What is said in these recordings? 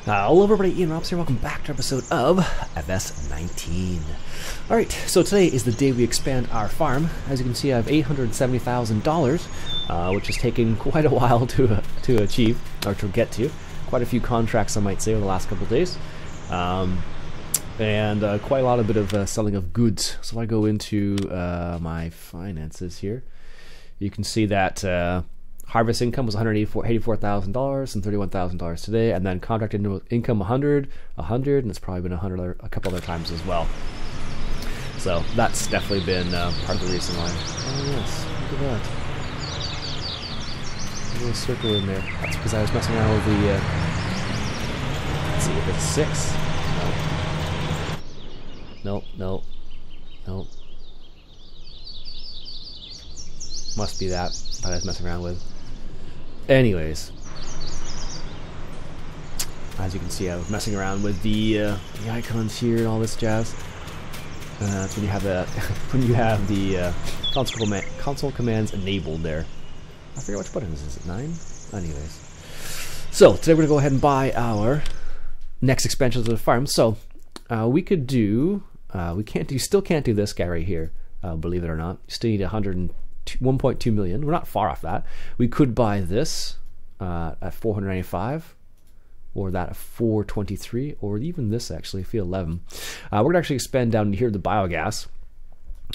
Hello everybody, Ian Robs here, welcome back to an episode of FS19. Alright, so today is the day we expand our farm. As you can see, I have $870,000, which has taken quite a while to achieve, or to get to. Quite a few contracts, I might say, over the last couple of days. And quite a lot of bit of selling of goods. So I go into my finances here. You can see that harvest income was $184,000 and $31,000 today, and then contract income 100, and it's probably been 100 a couple other times as well. So that's definitely been part of the reason why. Oh yes, look at that. A little circle in there. That's because I was messing around with the. Let's see if it's 6. Nope. Nope. Must be that I was messing around with. Anyways, as you can see, I was messing around with the icons here and all this jazz. That's when you have the console commands enabled there. I forget which button is it? 9? Anyways, so today we're gonna go ahead and buy our next expansion of the farm. So we could do. Still can't do this guy right here. Believe it or not, you still need 1.2 million. We're not far off that. We could buy this at 495, or that at 423, or even this actually, if 11. We're gonna actually expand down here the biogas,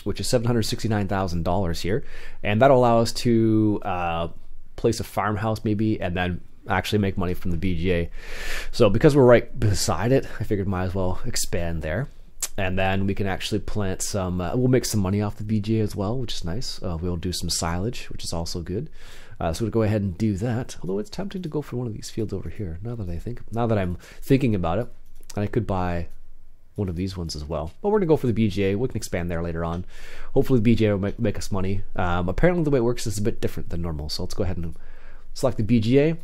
which is $769,000 here, and that'll allow us to place a farmhouse maybe, and then actually make money from the BGA. So because we're right beside it, I figured might as well expand there. And then we can actually plant some, we'll make some money off the BGA as well, which is nice. We'll do some silage, which is also good. So we'll go ahead and do that. Although it's tempting to go for one of these fields over here. Now that I'm thinking about it, and I could buy one of these ones as well. But we're gonna go for the BGA. We can expand there later on. Hopefully the BGA will make us money. Apparently the way it works is a bit different than normal. So let's go ahead and select the BGA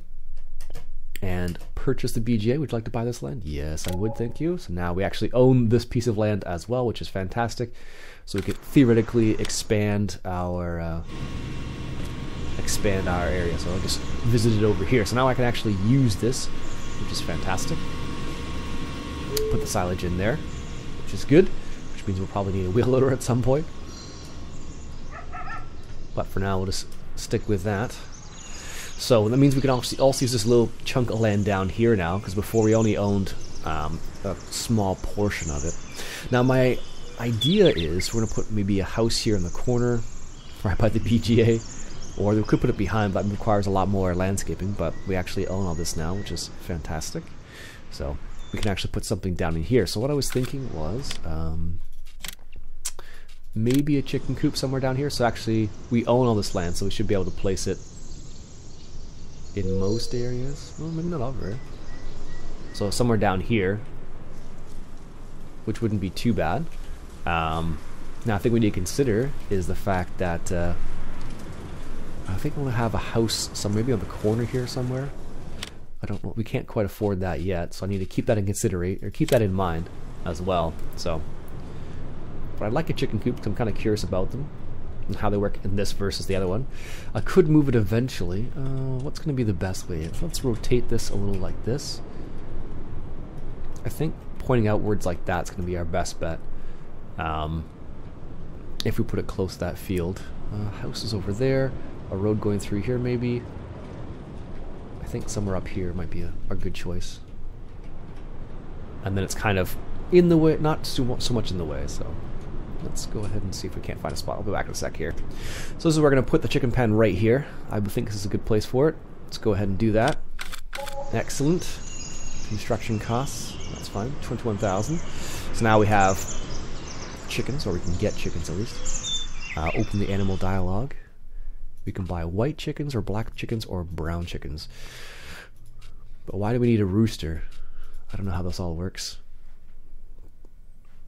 and purchase the BGA. Would you like to buy this land? Yes, I would, thank you. So now we actually own this piece of land as well, which is fantastic. So we could theoretically expand our area. So I'll just visit it over here. So now I can actually use this, which is fantastic. Put the silage in there, which is good, which means we'll probably need a wheel loader at some point. But for now, we'll just stick with that. So that means we can also use this little chunk of land down here now, because before we only owned a small portion of it. Now my idea is we're going to put maybe a house here in the corner right by the BGA, or we could put it behind, but it requires a lot more landscaping, but we actually own all this now, which is fantastic. So we can actually put something down in here. So what I was thinking was maybe a chicken coop somewhere down here. So actually we own all this land, so we should be able to place it in most areas. Well, maybe not over. So somewhere down here, which wouldn't be too bad. Now I think we need to consider is the fact that I think I want to have a house maybe on the corner here somewhere. I don't know. We can't quite afford that yet, so I need to keep that in consideration, or keep that in mind as well. So, but I'd like a chicken coop because I'm kind of curious about them and how they work in this versus the other one. I could move it eventually. What's going to be the best way? Let's rotate this a little like this. I think pointing outwards like that's going to be our best bet. If we put it close to that field. House is over there. A road going through here maybe. I think somewhere up here might be a good choice. And then it's kind of in the way, not so much in the way, so let's go ahead and see if we can't find a spot. I'll be back in a sec here. So this is where we're going to put the chicken pen right here. I think this is a good place for it. Let's go ahead and do that. Excellent. Construction costs, that's fine, 21,000. So now we have chickens, or we can get chickens at least. Open the animal dialogue. We can buy white chickens or black chickens or brown chickens. But why do we need a rooster? I don't know how this all works.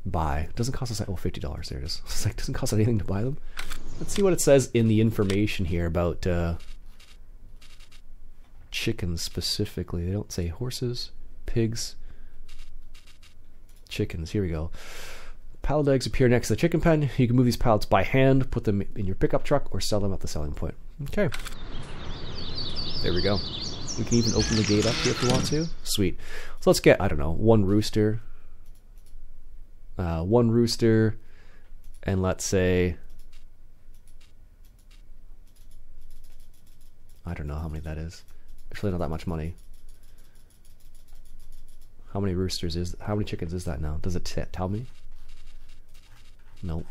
Buy. It doesn't cost us, oh, $50. There it is. It's like, it doesn't cost anything to buy them. Let's see what it says in the information here about chickens specifically. They don't say horses, pigs, chickens. Here we go. Pallet eggs appear next to the chicken pen. You can move these pallets by hand, put them in your pickup truck, or sell them at the selling point. Okay. There we go. We can even open the gate up here if we want to. Sweet. So let's get, I don't know, one rooster, and let's say, I don't know how many that is. Actually, not that much money. How many how many chickens is that now? Does it tell me? Nope.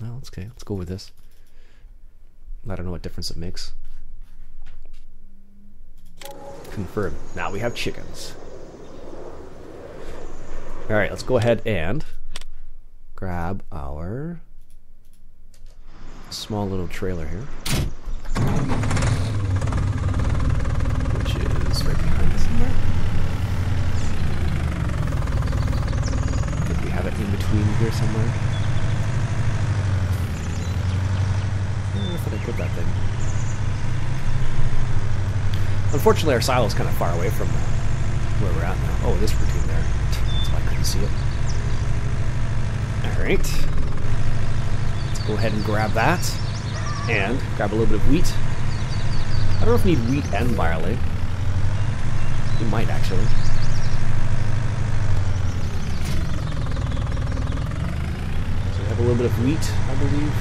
No, it's okay. Let's go with this. I don't know what difference it makes. Confirm. Now we have chickens. Alright, let's go ahead and grab our small little trailer here, which is right behind us somewhere. I think we have it in between here somewhere. Where did I put that thing? Unfortunately, our silo is kind of far away from where we're at now. Oh, this routine there. That's why I couldn't see it. Alright. Let's go ahead and grab that. And grab a little bit of wheat. I don't know if we need wheat and barley. We might, actually. So we have a little bit of wheat, I believe,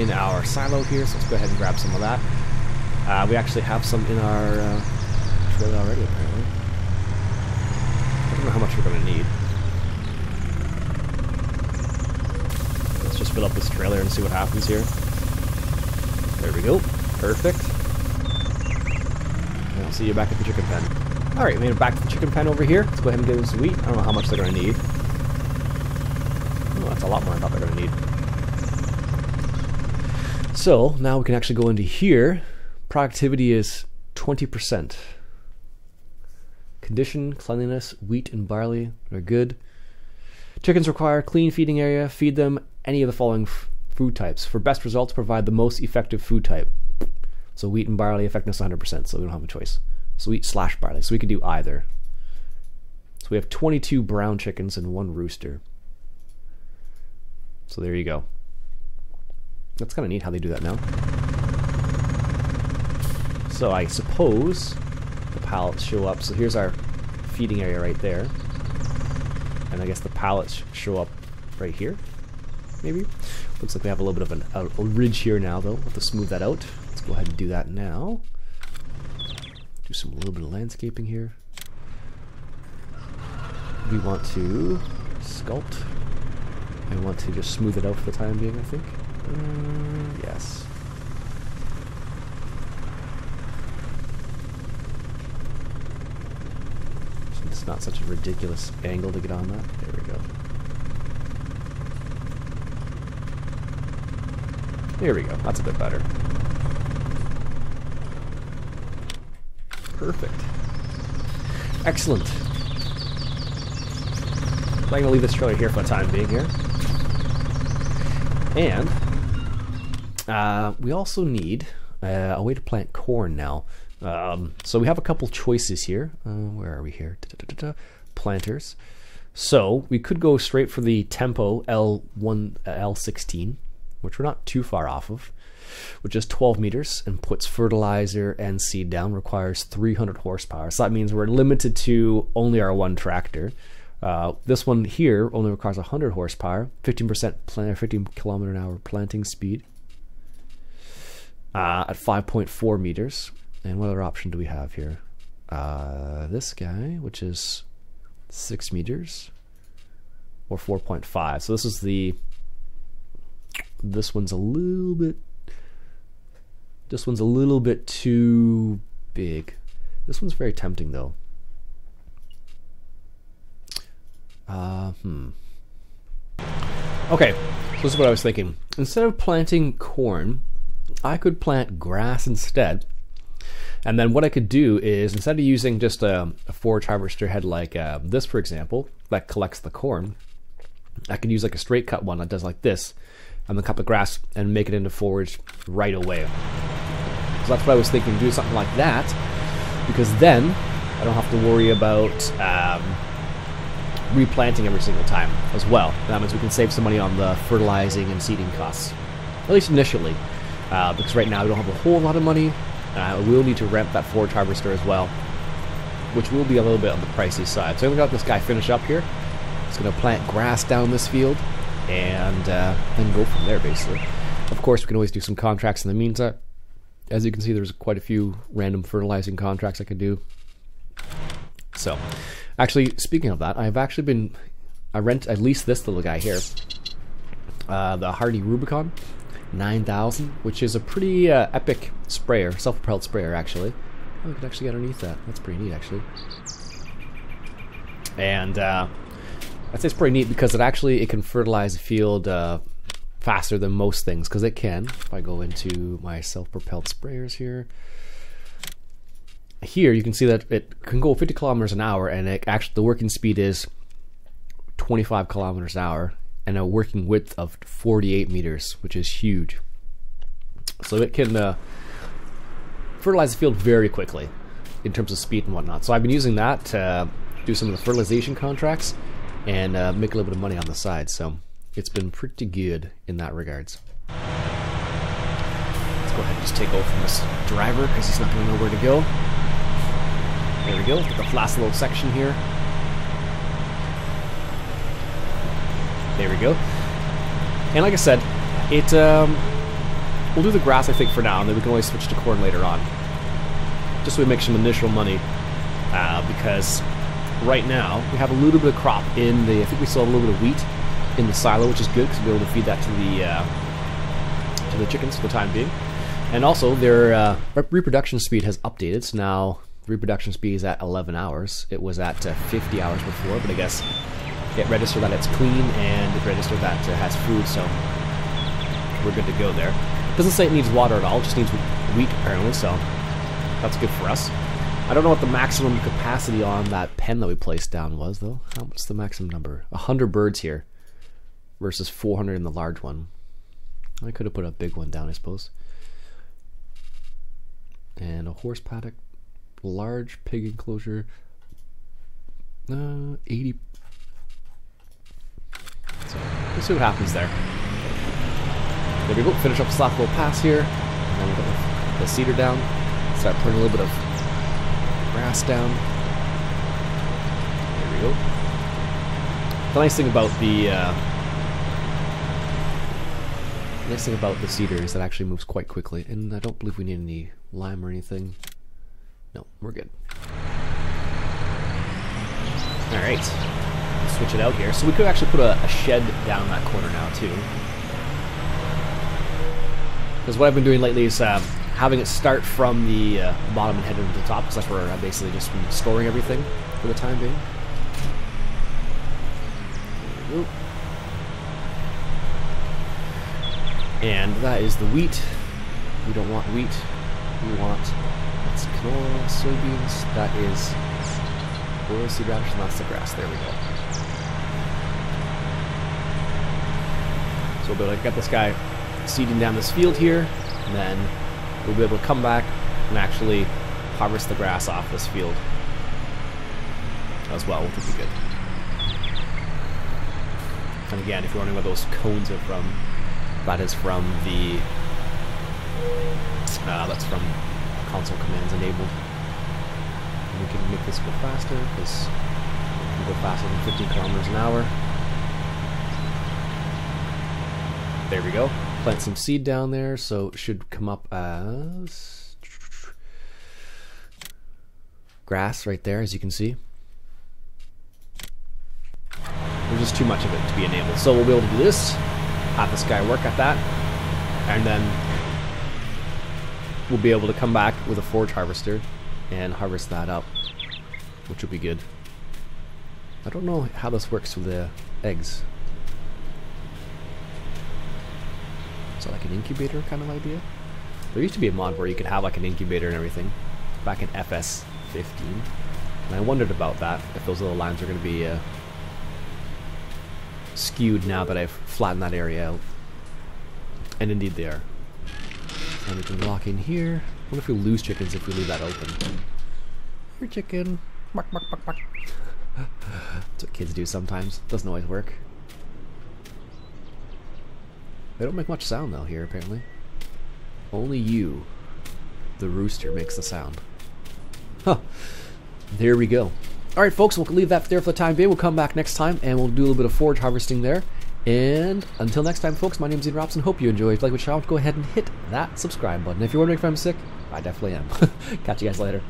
in our silo here. So let's go ahead and grab some of that. We actually have some in our trailer already, apparently. I don't know how much we're going to need. Let's just fill up this trailer and see what happens here. There we go. Perfect. And I'll see you back at the chicken pen. Alright, made it back to the chicken pen over here. Let's go ahead and give them some wheat. I don't know how much they're going to need. Oh, that's a lot more than I thought they were going to need. So, now we can actually go into here. Productivity is 20%. Condition, cleanliness, wheat and barley are good. Chickens require clean feeding area. Feed them any of the following food types. For best results, provide the most effective food type. So wheat and barley, effectiveness 100%, so we don't have a choice. So wheat/barley, so we could do either. So we have 22 brown chickens and 1 rooster. So there you go. That's kind of neat how they do that now. So I suppose the pallets show up. So here's our feeding area right there. And I guess the pallets show up right here, maybe. Looks like we have a little bit of a ridge here now, though. We'll have to smooth that out. Let's go ahead and do that now. Do a little bit of landscaping here. We want to sculpt. I want to just smooth it out for the time being, I think. Yes. It's not such a ridiculous angle to get on that. There we go. There we go. That's a bit better. Perfect. Excellent. I'm going to leave this trailer here for the time being here. And we also need a way to plant corn now. So we have a couple choices here. Where are we here? Planters. So we could go straight for the Tempo L16, which we're not too far off of, which is 12 meters and puts fertilizer and seed down, requires 300 horsepower. So that means we're limited to only our one tractor. This one here only requires 100 horsepower, 15% 15 kilometer an hour planting speed at 5.4 meters. And what other option do we have here? This guy, which is 6 meters or 4.5. So this is this one's a little bit too big. This one's very tempting though. Okay, so this is what I was thinking. Instead of planting corn, I could plant grass instead. And then what I could do is, instead of using just a forage harvester head like this, for example, that collects the corn, I could use like a straight cut one that does like this, and then cut the grass and make it into forage right away. So that's what I was thinking, do something like that, because then I don't have to worry about replanting every single time as well. That means we can save some money on the fertilizing and seeding costs, at least initially. because right now we don't have a whole lot of money. We'll need to rent that forage harvester as well, which will be a little bit on the pricey side. So we got this guy finish up here. It's going to plant grass down this field and then go from there, basically. Of course, we can always do some contracts in the meantime. As you can see, there's quite a few random fertilizing contracts I could do. So, actually, speaking of that, I leased this little guy here, the Hardy Rubicon 9000, which is a pretty epic sprayer, self-propelled sprayer, actually. Oh, we could actually get underneath that. That's pretty neat, actually. And I'd say it's pretty neat because it can fertilize a field faster than most things, because it can. If I go into my self-propelled sprayers here, you can see that it can go 50 kilometers an hour, and the working speed is 25 kilometers an hour, and a working width of 48 meters, which is huge. So it can fertilize the field very quickly in terms of speed and whatnot. So I've been using that to do some of the fertilization contracts and make a little bit of money on the side. So it's been pretty good in that regards. Let's go ahead and just take over from this driver because he's not going to know where to go. There we go, the last little section here. There we go. And like I said, we'll do the grass, I think, for now, and then we can always switch to corn later on. Just so we make some initial money, because right now we have a little bit of crop I think we still have a little bit of wheat in the silo, which is good because we'll be able to feed that to the chickens for the time being. And also their reproduction speed has updated, so now reproduction speed is at 11 hours. It was at 50 hours before, but I guess it registered that it's clean and it registered that it has food, so we're good to go there. Doesn't say it needs water at all, it just needs wheat apparently, so that's good for us. I don't know what the maximum capacity on that pen that we placed down was, though. What's the maximum number? 100 birds here versus 400 in the large one. I could have put a big one down, I suppose. And a horse paddock, large pig enclosure, 80. So we'll see what happens there. There we go. Finish up the soft little pass here, and then we'll get the cedar down. Start putting a little bit of grass down. There we go. The nice thing about the cedar is that it actually moves quite quickly, and I don't believe we need any lime or anything. No, we're good. All right, let's switch it out here. So we could actually put a shed down that corner now too. Because what I've been doing lately is having it start from the bottom and head into the top, because that's where I basically just been storing everything for the time being. There we go. And that is the wheat. We don't want wheat. We want canola, soybeans. That is oilseed radish, and that's the grass. There we go. So we'll be able to get this guy seeding down this field here, and then we'll be able to come back and actually harvest the grass off this field as well, which would be good. And again, if you're wondering what those cones are from, that is from the that's from console commands enabled. And we can make this go faster because we can go faster than 15 kilometers an hour. There we go. Plant some seed down there, so it should come up as grass right there, as you can see. There's just too much of it to be enabled, so we'll be able to do this, have this guy work at that, and then we'll be able to come back with a forage harvester and harvest that up, which will be good. I don't know how this works with the eggs. Is that like an incubator kind of idea? There used to be a mod where you could have like an incubator and everything back in FS15, and I wondered about that, if those little lines are going to be skewed now that I've flattened that area out. And indeed they are. And we can lock in here. I wonder if we'll lose chickens if we leave that open. Here, chicken. Bark, bark, bark, bark. That's what kids do sometimes. Doesn't always work. They don't make much sound though here, apparently. Only you, the rooster, makes the sound. Huh. There we go. Alright folks, we'll leave that there for the time being. We'll come back next time and we'll do a little bit of forage harvesting there. And until next time folks, my name is Ian Robson. Hope you enjoyed. If you like what you found, go ahead and hit that subscribe button. If you're wondering if I'm sick, I definitely am. Catch you guys later.